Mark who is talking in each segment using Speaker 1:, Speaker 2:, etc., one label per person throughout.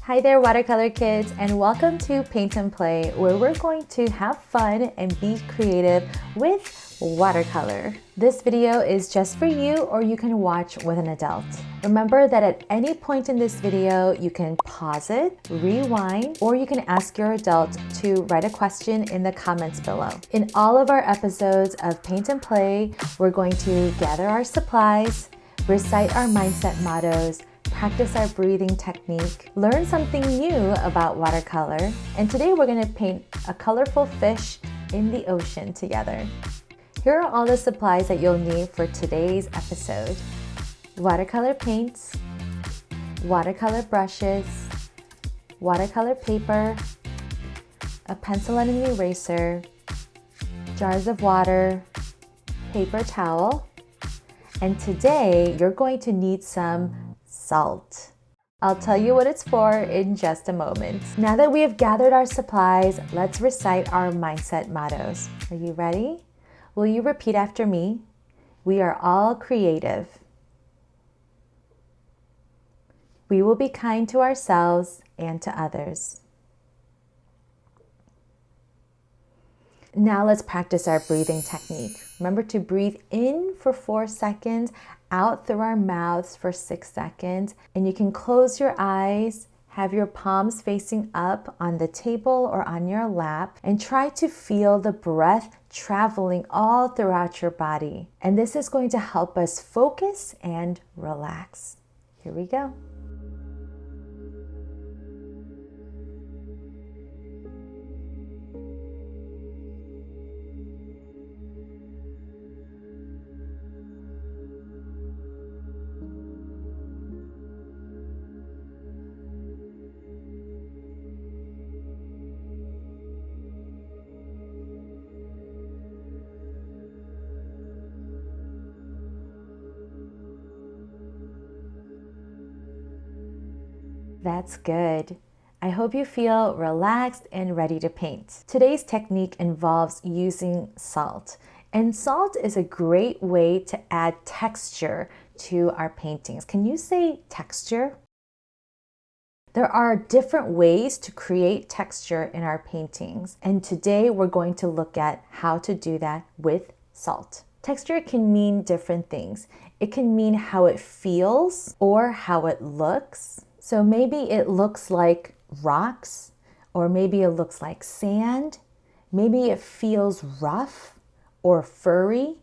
Speaker 1: Hi there, watercolor kids, and welcome to Paint and Play, where we're going to have fun and be creative with watercolor. This video is just for you, or you can watch with an adult. Remember that at any point in this video, you can pause it, rewind, or you can ask your adult to write a question in the comments below. In all of our episodes of Paint and Play, we're going to gather our supplies, recite our mindset mottos, practice our breathing technique, learn something new about watercolor, and today we're going to paint a colorful fish in the ocean together. Here are all the supplies that you'll need for today's episode: watercolor paints, watercolor brushes, watercolor paper, a pencil and an eraser, jars of water, paper towel, and today you're going to need some salt. I'll tell you what it's for in just a moment. Now that we have gathered our supplies, let's recite our mindset mottos. Are you ready? Will you repeat after me? We are all creative. We will be kind to ourselves and to others. Now let's practice our breathing technique. Remember to breathe in for 4 seconds, out through our mouths for 6 seconds, and you can close your eyes, have your palms facing up on the table or on your lap, and try to feel the breath traveling all throughout your body. And this is going to help us focus and relax. Here we go. That's good. I hope you feel relaxed and ready to paint. Today's technique involves using salt, and salt is a great way to add texture to our paintings. Can you say texture? There are different ways to create texture in our paintings, and today we're going to look at how to do that with salt. Texture can mean different things. It can mean how it feels or how it looks. So maybe it looks like rocks, or maybe it looks like sand. Maybe it feels rough or furry.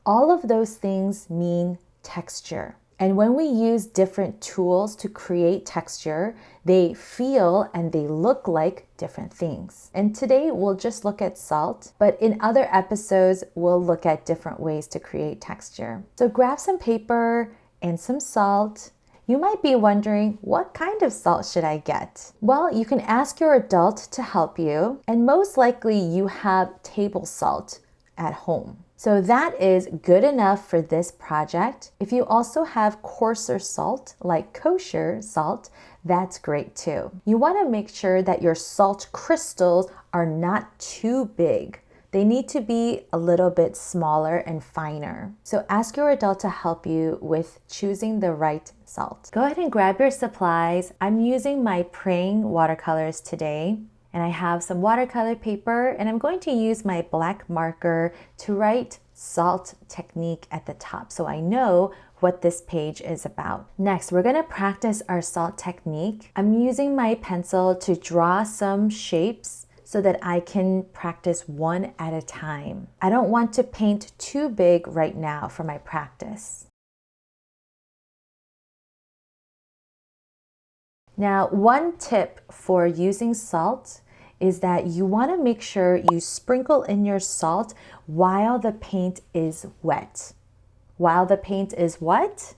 Speaker 1: All of those things mean texture. And when we use different tools to create texture, they feel and they look like different things. And today we'll just look at salt, but in other episodes, we'll look at different ways to create texture. So grab some paper and some salt. You might be wondering, what kind of salt should I get? Well, you can ask your adult to help you, and most likely you have table salt at home. So that is good enough for this project. If you also have coarser salt, like kosher salt, that's great too. You want to make sure that your salt crystals are not too big. They need to be a little bit smaller and finer. So ask your adult to help you with choosing the right salt. Go ahead and grab your supplies. I'm using my praying watercolors today, and I have some watercolor paper, and I'm going to use my black marker to write salt technique at the top so I know what this page is about. Next, we're going to practice our salt technique. I'm using my pencil to draw some shapes so that I can practice one at a time. I don't want to paint too big right now for my practice. Now, one tip for using salt is that you want to make sure you sprinkle in your salt while the paint is wet. While the paint is what?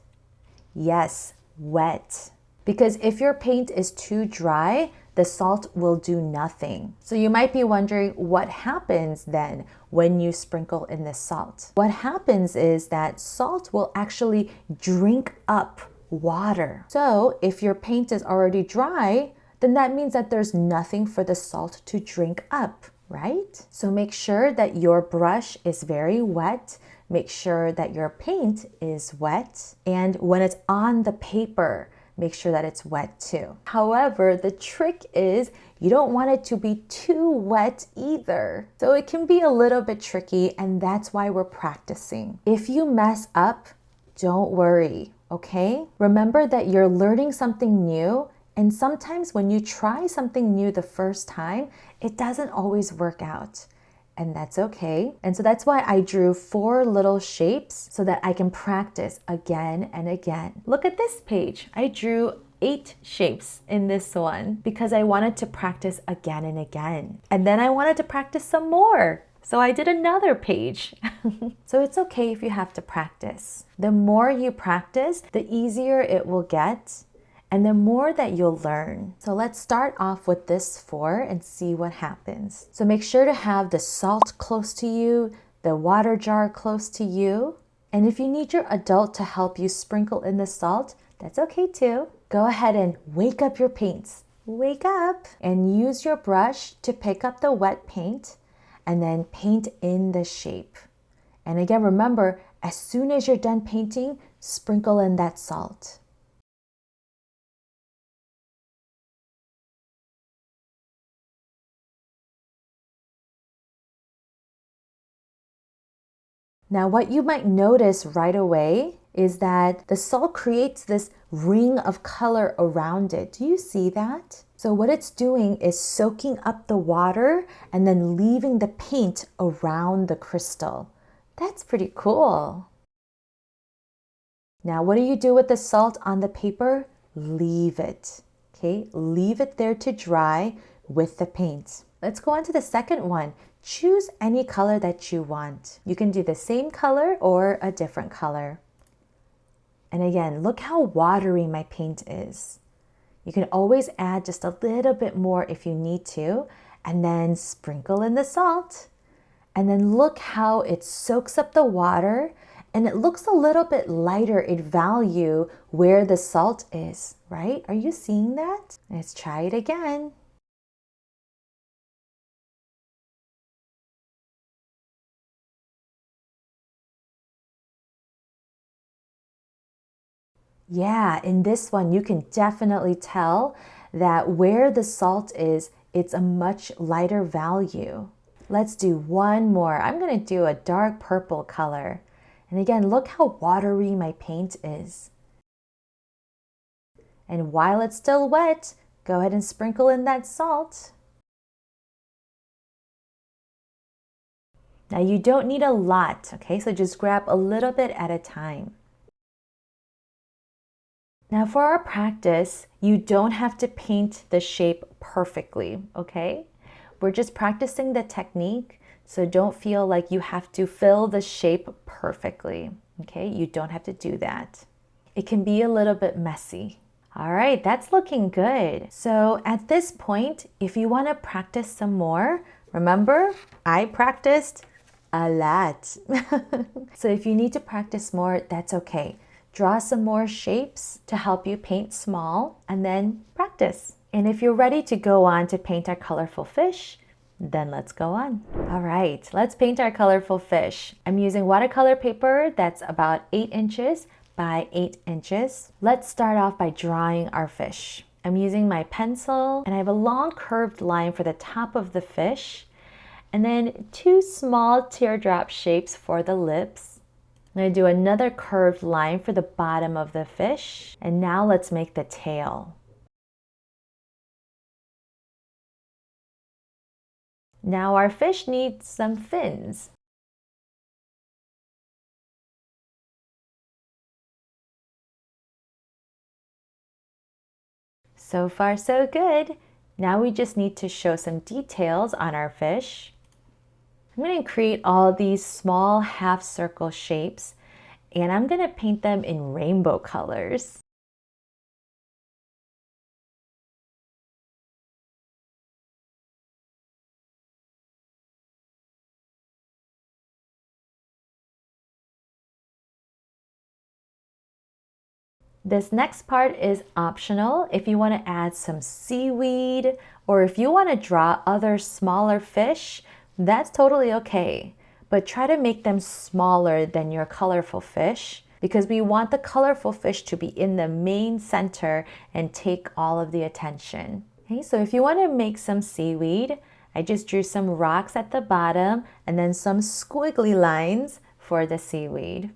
Speaker 1: Yes, wet. Because if your paint is too dry, the salt will do nothing. So you might be wondering, what happens then when you sprinkle in the salt? What happens is that salt will actually drink up water. So if your paint is already dry, then that means that there's nothing for the salt to drink up, right? So make sure that your brush is very wet. Make sure that your paint is wet. And when it's on the paper, make sure that it's wet too. However, the trick is you don't want it to be too wet either. So it can be a little bit tricky, and that's why we're practicing. If you mess up, don't worry, okay? Remember that you're learning something new, and sometimes when you try something new the first time, it doesn't always work out. And that's okay. And so that's why I drew 4 little shapes so that I can practice again and again. Look at this page. I drew 8 shapes in this one because I wanted to practice again and again. And then I wanted to practice some more. So I did another page. So it's okay if you have to practice. The more you practice, the easier it will get, and the more that you'll learn. So let's start off with this 4 and see what happens. So make sure to have the salt close to you, the water jar close to you. And if you need your adult to help you sprinkle in the salt, that's okay too. Go ahead and wake up your paints. Wake up and use your brush to pick up the wet paint and then paint in the shape. And again, remember, as soon as you're done painting, sprinkle in that salt. Now, what you might notice right away is that the salt creates this ring of color around it. Do you see that? So what it's doing is soaking up the water and then leaving the paint around the crystal. That's pretty cool. Now, what do you do with the salt on the paper? Leave it, okay? Leave it there to dry with the paint. Let's go on to the second one. Choose any color that you want. You can do the same color or a different color. And again, look how watery my paint is. You can always add just a little bit more if you need to, and then sprinkle in the salt. And then look how it soaks up the water, and it looks a little bit lighter in value where the salt is, right? Are you seeing that? Let's try it again. Yeah, in this one, you can definitely tell that where the salt is, it's a much lighter value. Let's do one more. I'm going to do a dark purple color. And again, look how watery my paint is. And while it's still wet, go ahead and sprinkle in that salt. Now you don't need a lot, okay? So just grab a little bit at a time. Now for our practice, you don't have to paint the shape perfectly, okay? We're just practicing the technique, so don't feel like you have to fill the shape perfectly, okay? You don't have to do that. It can be a little bit messy. All right, that's looking good. So at this point, if you want to practice some more, remember, I practiced a lot. So if you need to practice more, that's okay. Draw some more shapes to help you paint small and then practice. And if you're ready to go on to paint our colorful fish, then let's go on. All right, let's paint our colorful fish. I'm using watercolor paper that's about 8 inches by 8 inches. Let's start off by drawing our fish. I'm using my pencil and I have a long curved line for the top of the fish and then 2 small teardrop shapes for the lips. I'm going to do another curved line for the bottom of the fish. And now let's make the tail. Now our fish needs some fins. So far, so good. Now we just need to show some details on our fish. I'm going to create all these small half circle shapes and I'm going to paint them in rainbow colors. This next part is optional if you want to add some seaweed or if you want to draw other smaller fish. That's totally okay, but try to make them smaller than your colorful fish because we want the colorful fish to be in the main center and take all of the attention. Okay, so if you want to make some seaweed, I just drew some rocks at the bottom and then some squiggly lines for the seaweed.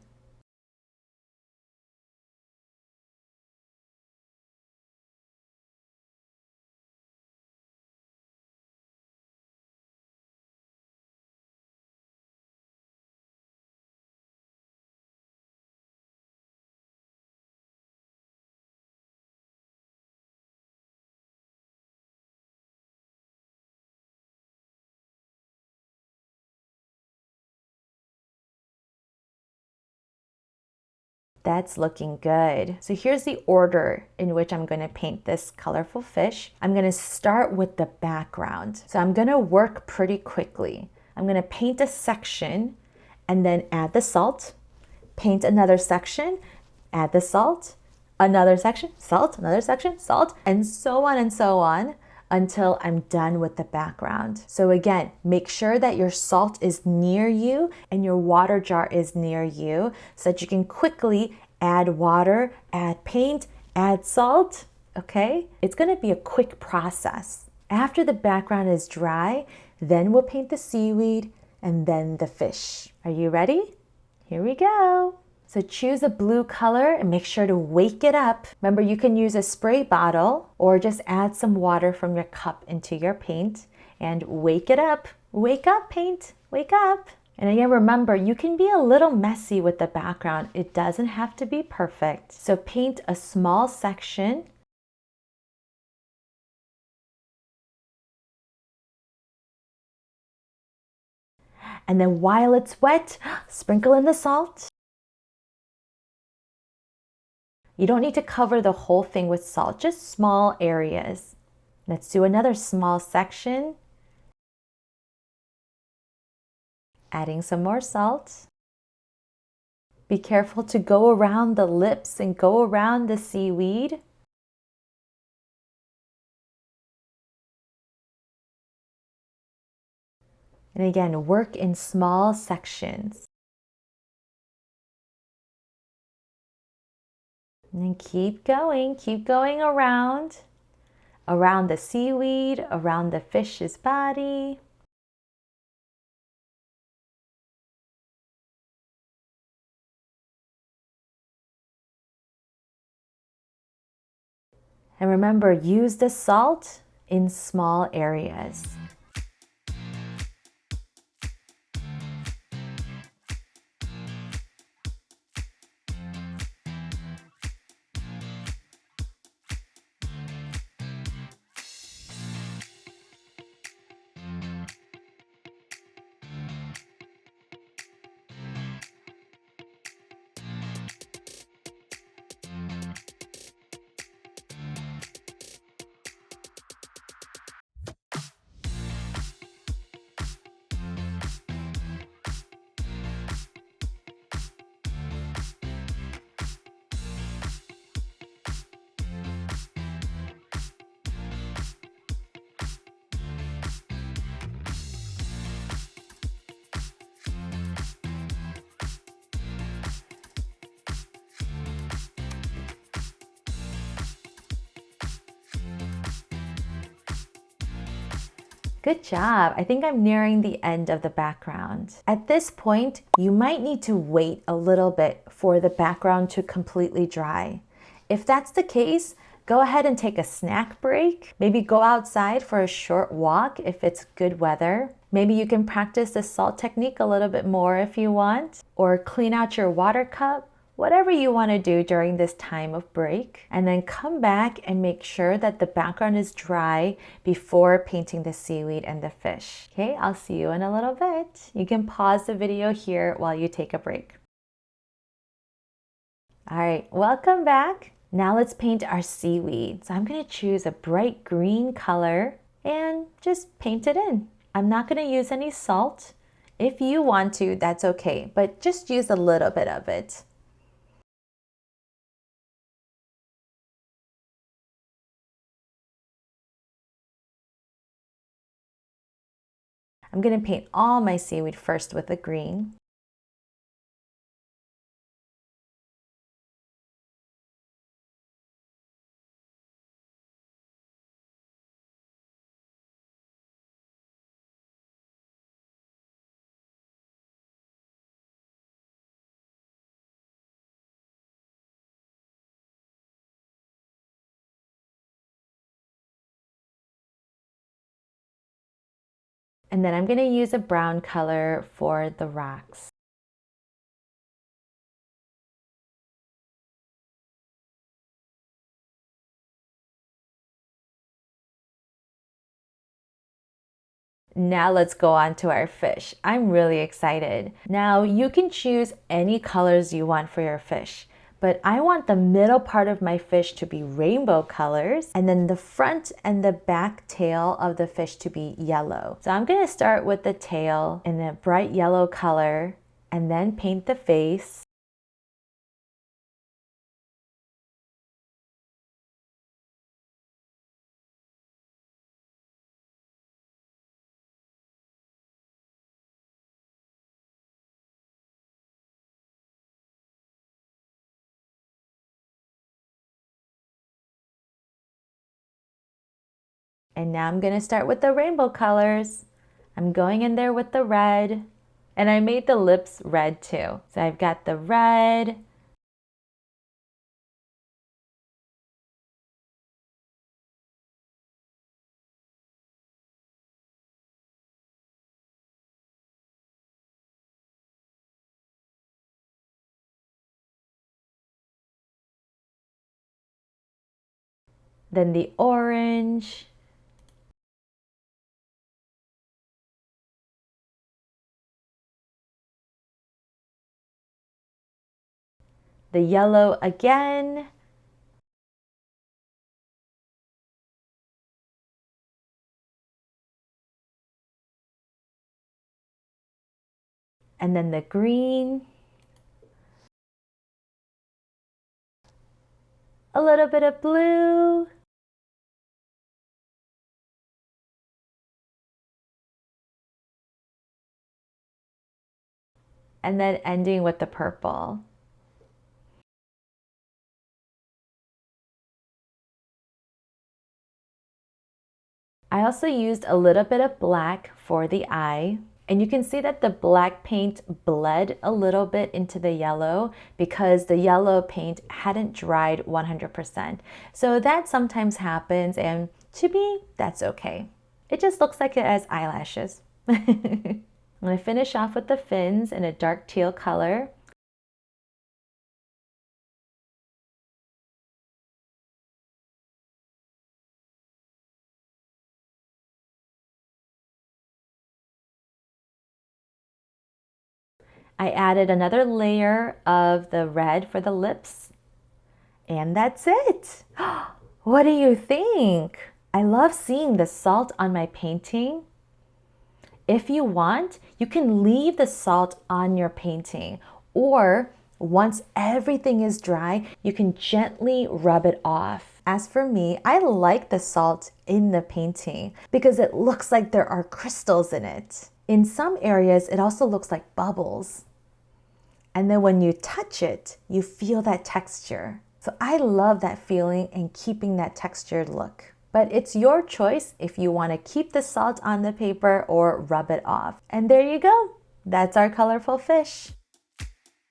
Speaker 1: That's looking good. So here's the order in which I'm going to paint this colorful fish. I'm going to start with the background. So I'm going to work pretty quickly. I'm going to paint a section and then add the salt, paint another section, add the salt, another section, salt, another section, salt, and so on until I'm done with the background. So again, make sure that your salt is near you and your water jar is near you so that you can quickly add water, add paint, add salt, okay? It's gonna be a quick process. After the background is dry, then we'll paint the seaweed and then the fish. Are you ready? Here we go. So choose a blue color and make sure to wake it up. Remember, you can use a spray bottle or just add some water from your cup into your paint and wake it up. Wake up, paint, wake up. And again, remember, you can be a little messy with the background. It doesn't have to be perfect. So paint a small section. And then while it's wet, sprinkle in the salt. You don't need to cover the whole thing with salt, just small areas. Let's do another small section. Adding some more salt. Be careful to go around the lips and go around the seaweed. And again, work in small sections. And then keep going around the seaweed, around the fish's body. And remember, use the salt in small areas. Good job. I think I'm nearing the end of the background. At this point, you might need to wait a little bit for the background to completely dry. If that's the case, go ahead and take a snack break. Maybe go outside for a short walk if it's good weather. Maybe you can practice the salt technique a little bit more if you want, or clean out your water cup. Whatever you want to do during this time of break, and then come back and make sure that the background is dry before painting the seaweed and the fish. Okay, I'll see you in a little bit. You can pause the video here while you take a break. All right, welcome back. Now let's paint our seaweed. So I'm going to choose a bright green color and just paint it in. I'm not going to use any salt. If you want to, that's okay, but just use a little bit of it. I'm going to paint all my seaweed first with the green. And then I'm going to use a brown color for the rocks. Now let's go on to our fish. I'm really excited. Now you can choose any colors you want for your fish, but I want the middle part of my fish to be rainbow colors and then the front and the back tail of the fish to be yellow. So I'm going to start with the tail in a bright yellow color and then paint the face. And now I'm going to start with the rainbow colors. I'm going in there with the red. And I made the lips red too. So I've got the red. Then the orange. The yellow again. And then the green. A little bit of blue. And then ending with the purple. I also used a little bit of black for the eye. And you can see that the black paint bled a little bit into the yellow because the yellow paint hadn't dried 100%. So that sometimes happens, and to me, that's okay. It just looks like it has eyelashes. I'm going to finish off with the fins in a dark teal color. I added another layer of the red for the lips. And that's it. What do you think? I love seeing the salt on my painting. If you want, you can leave the salt on your painting, or once everything is dry, you can gently rub it off. As for me, I like the salt in the painting because it looks like there are crystals in it. In some areas, it also looks like bubbles. And then when you touch it, you feel that texture. So I love that feeling and keeping that textured look. But it's your choice if you want to keep the salt on the paper or rub it off. And there you go. That's our colorful fish.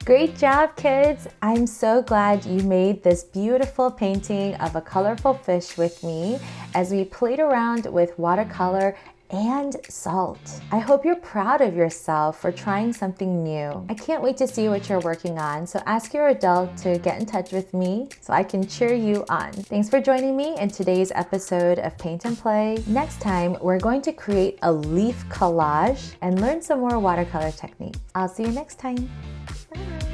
Speaker 1: Great job, kids! I'm so glad you made this beautiful painting of a colorful fish with me as we played around with watercolor and salt. I hope you're proud of yourself for trying something new. I can't wait to see what you're working on, so ask your adult to get in touch with me so I can cheer you on. Thanks for joining me in today's episode of Paint and Play. Next time, we're going to create a leaf collage and learn some more watercolor techniques. I'll see you next time. Bye.